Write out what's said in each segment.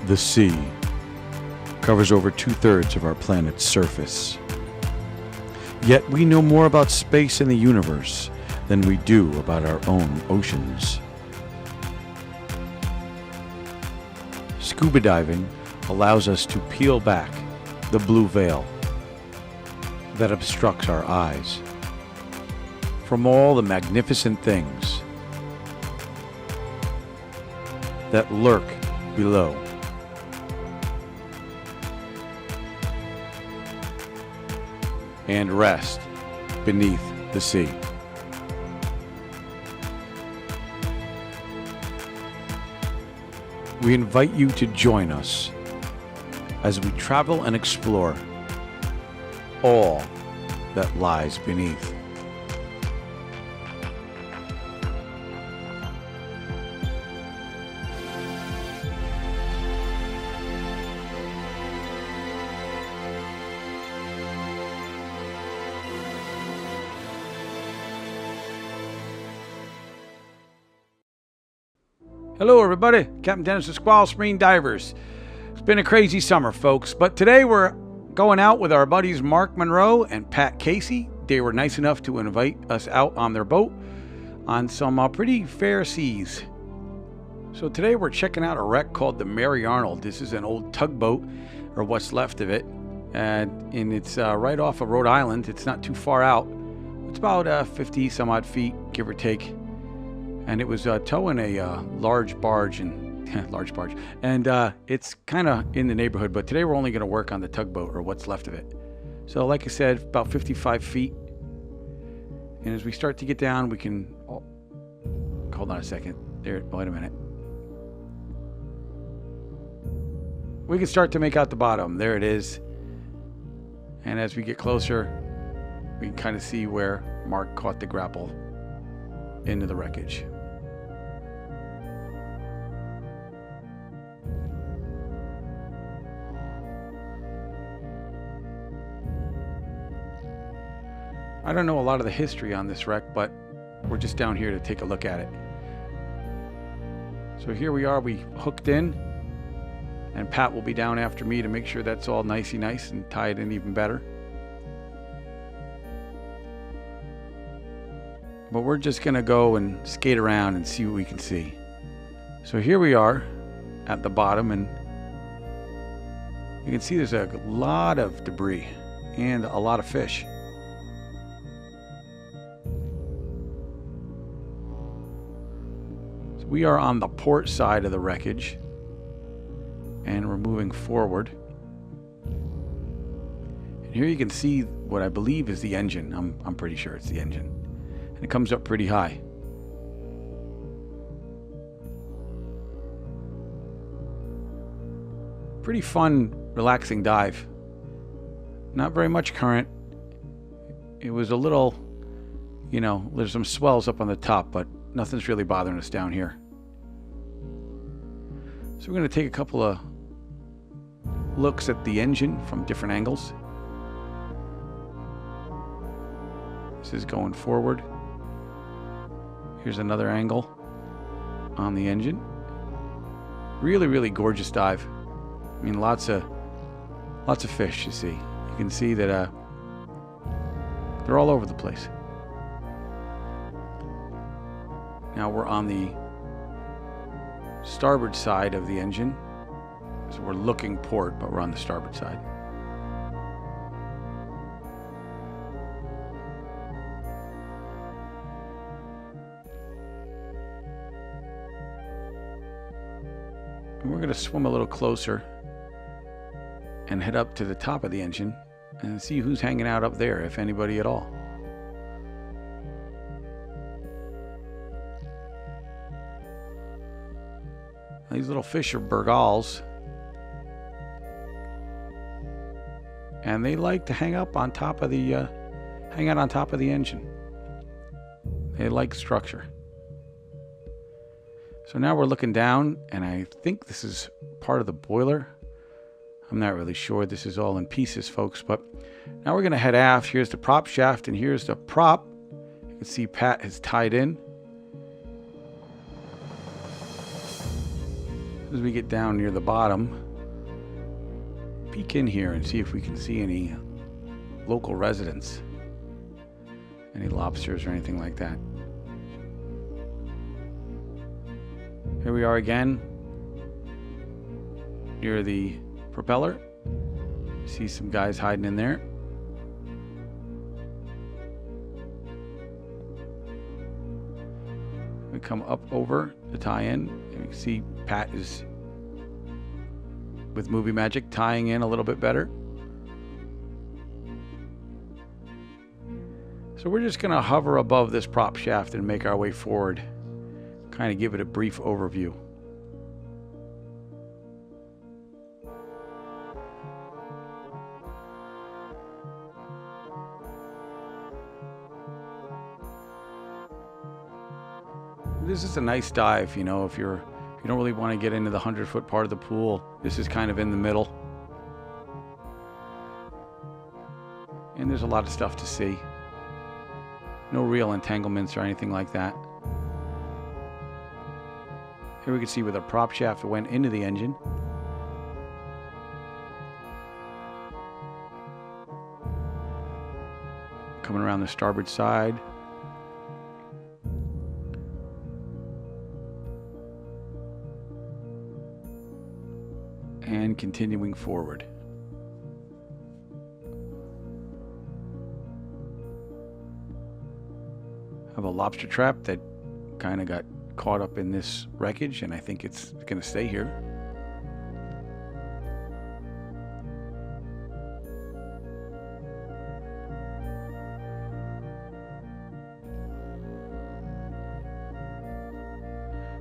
The sea covers over 2/3 of our planet's surface. Yet we know more about space and the universe than we do about our own oceans. Scuba diving allows us to peel back the blue veil that obstructs our eyes from all the magnificent things that lurk below. And rest beneath the sea. We invite you to join us as we travel and explore all that lies beneath. Hello everybody, Captain Dennis of Squalus Marine Divers. It's been a crazy summer, folks, but today we're going out with our buddies Mark Monroe and Pat Casey. They were nice enough to invite us out on their boat on some pretty fair seas. So today we're checking out a wreck called the Mary Arnold. This is an old tugboat, or what's left of it, and it's right off of Rhode Island. It's not too far out. It's about 50 some odd feet, give or take. And it was towing a large barge, and it's kind of in the neighborhood. But today we're only going to work on the tugboat, or what's left of it. So, like I said, about 55 feet. And as we start to get down, we can. Oh, hold on a second. There. Wait a minute. We can start to make out the bottom. There it is. And as we get closer, we can kind of see where Mark caught the grapple into the wreckage. I don't know a lot of the history on this wreck, but we're just down here to take a look at it. So here we are, we hooked in, and Pat will be down after me to make sure that's all nicey nice and tie it in even better. But we're just gonna go and skate around and see what we can see. So here we are at the bottom, and you can see there's a lot of debris and a lot of fish. So we are on the port side of the wreckage, and we're moving forward. And here you can see what I believe is the engine. I'm pretty sure it's the engine. And it comes up pretty high. Pretty fun, relaxing dive. Not very much current. It was a little, there's some swells up on the top, but nothing's really bothering us down here. So we're going to take a couple of looks at the engine from different angles. This is going forward. Here's another angle on the engine. Really, really gorgeous dive. I mean, lots of fish, you see. You can see that they're all over the place. Now we're on the starboard side of the engine. So we're looking port, but we're on the starboard side. We're going to swim a little closer and head up to the top of the engine and see who's hanging out up there, if anybody at all. These little fish are burgals, and they like to hang out on top of the engine. They like structure. So now we're looking down, and I think this is part of the boiler. I'm not really sure. This is all in pieces, folks. But now we're going to head aft. Here's the prop shaft, and here's the prop. You can see Pat has tied in. As we get down near the bottom, peek in here and see if we can see any local residents, any lobsters or anything like that. Here we are again near the propeller. See some guys hiding in there. We come up over the tie-in, and you can see Pat is, with movie magic, tying in a little bit better. So we're just going to hover above this prop shaft and make our way forward. Kind of give it a brief overview. This is a nice dive, you know, if you don't really want to get into the 100-foot part of the pool. This is kind of in the middle. And there's a lot of stuff to see. No real entanglements or anything like that. Here we can see where the prop shaft went into the engine. Coming around the starboard side. And continuing forward. Have a lobster trap that kind of got caught up in this wreckage, and I think it's going to stay here.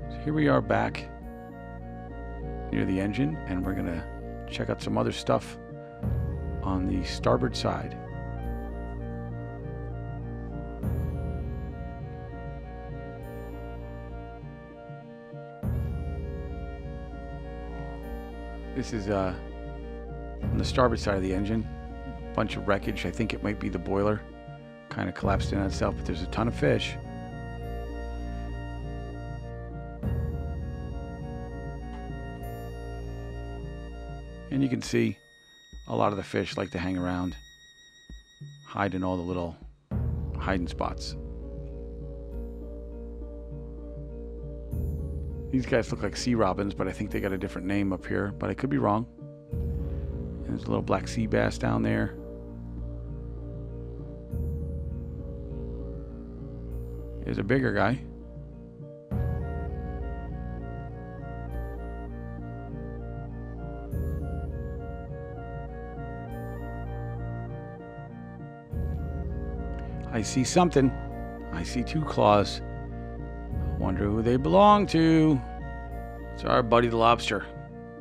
So here we are back near the engine, and we're going to check out some other stuff on the starboard side. This is on the starboard side of the engine. A bunch of wreckage. I think it might be the boiler. Kind of collapsed in on itself, but there's a ton of fish. And you can see a lot of the fish like to hang around, hide in all the little hiding spots. These guys look like sea robins, but I think they got a different name up here, but I could be wrong. And there's a little black sea bass down there. There's a bigger guy. I see something. I see two claws. Wonder who they belong to. It's our buddy the lobster.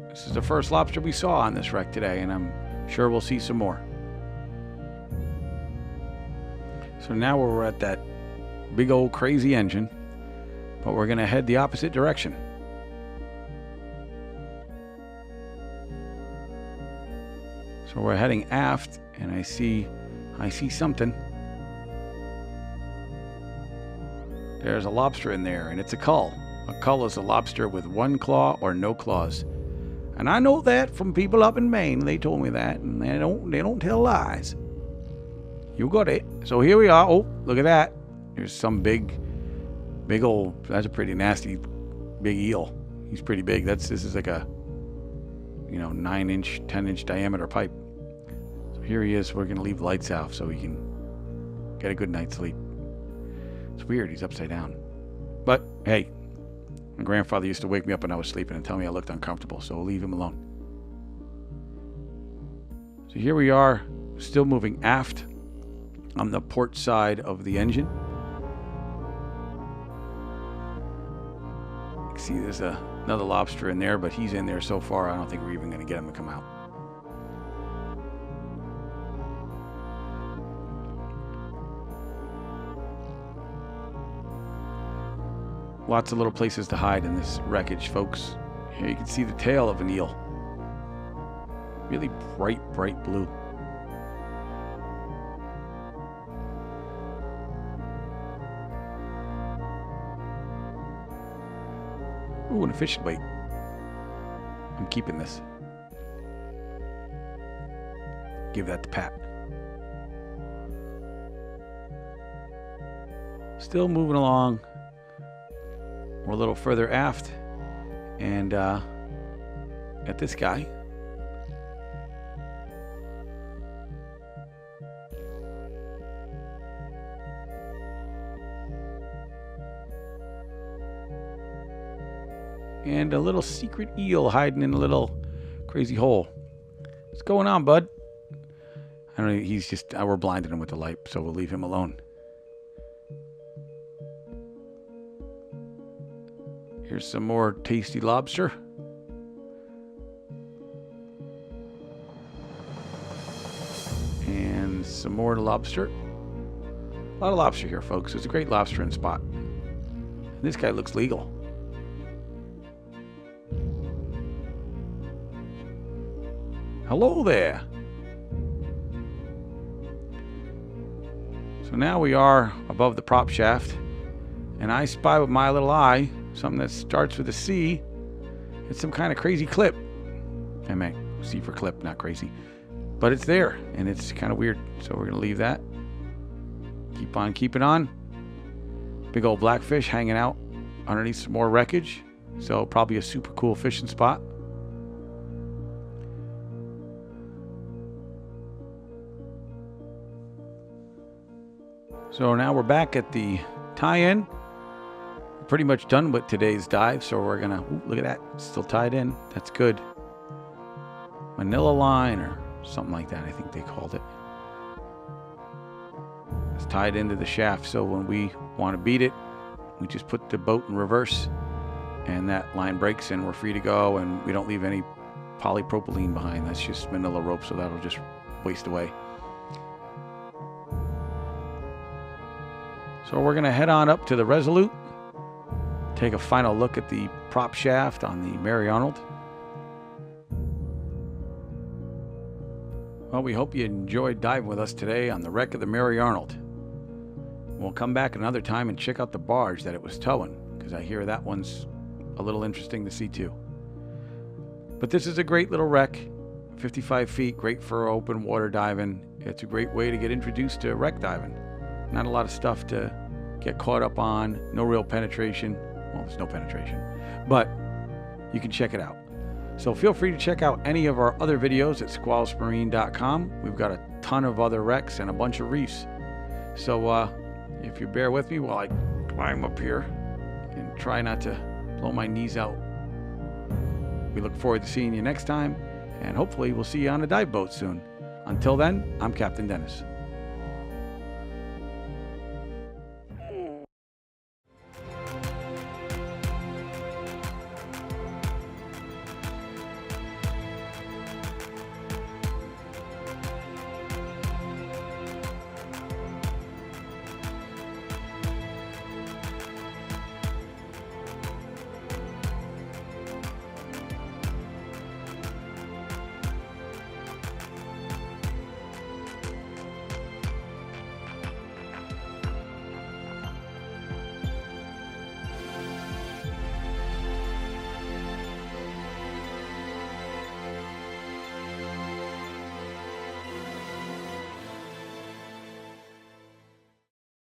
This is the first lobster we saw on this wreck today, and I'm sure we'll see some more. So now we're at that big old crazy engine, but we're going to head the opposite direction. So we're heading aft, and I see something. There's a lobster in there, and it's a cull. A cull is a lobster with one claw or no claws. And I know that from people up in Maine. They told me that, and they don't tell lies. You got it. So here we are. Oh, look at that. There's some big old, that's a pretty nasty big eel. He's pretty big. This is like a, 9-inch, 10-inch diameter pipe. So here he is. We're going to leave the lights off so he can get a good night's sleep. It's weird, he's upside down. But, hey, my grandfather used to wake me up when I was sleeping and tell me I looked uncomfortable, so we'll leave him alone. So here we are, still moving aft on the port side of the engine. You can see there's another lobster in there, but he's in there so far, I don't think we're even going to get him to come out. Lots of little places to hide in this wreckage, folks. Here you can see the tail of an eel. Really bright blue. Ooh, and a fishing weight. I'm keeping this. Give that to Pat. Still moving along. We're a little further aft. And at this guy. And a little secret eel hiding in a little crazy hole. What's going on, bud? I don't know, he's just, we're blinding him with the light, so we'll leave him alone. Here's some more tasty lobster. And some more lobster. A lot of lobster here, folks. It's a great lobstering spot. And this guy looks legal. Hello there. So now we are above the prop shaft, and I spy with my little eye something that starts with a C. It's some kind of crazy clip. I mean, C for clip, not crazy. But it's there, and it's kind of weird. So we're going to leave that. Keep on keeping on. Big old blackfish hanging out underneath some more wreckage. So probably a super cool fishing spot. So now we're back at the tie-in. Pretty much done with today's dive, so we're gonna, ooh, look at that, still tied in. That's good. Manila line or something like that, I think they called it. It's tied into the shaft, so when we want to beat it, we just put the boat in reverse, and that line breaks, and we're free to go, and we don't leave any polypropylene behind. That's just manila rope, so that'll just waste away. So we're going to head on up to the Resolute, take a final look at the prop shaft on the Mary Arnold. Well, we hope you enjoyed diving with us today on the wreck of the Mary Arnold. We'll come back another time and check out the barge that it was towing, because I hear that one's a little interesting to see too. But this is a great little wreck, 55 feet, great for open water diving. It's a great way to get introduced to wreck diving. Not a lot of stuff to get caught up on, no real penetration. Well, there's no penetration, but you can check it out. So feel free to check out any of our other videos at squalusmarine.com. We've got a ton of other wrecks and a bunch of reefs. So if you bear with me while I climb up here and try not to blow my knees out. We look forward to seeing you next time, and hopefully we'll see you on a dive boat soon. Until then, I'm Captain Dennis.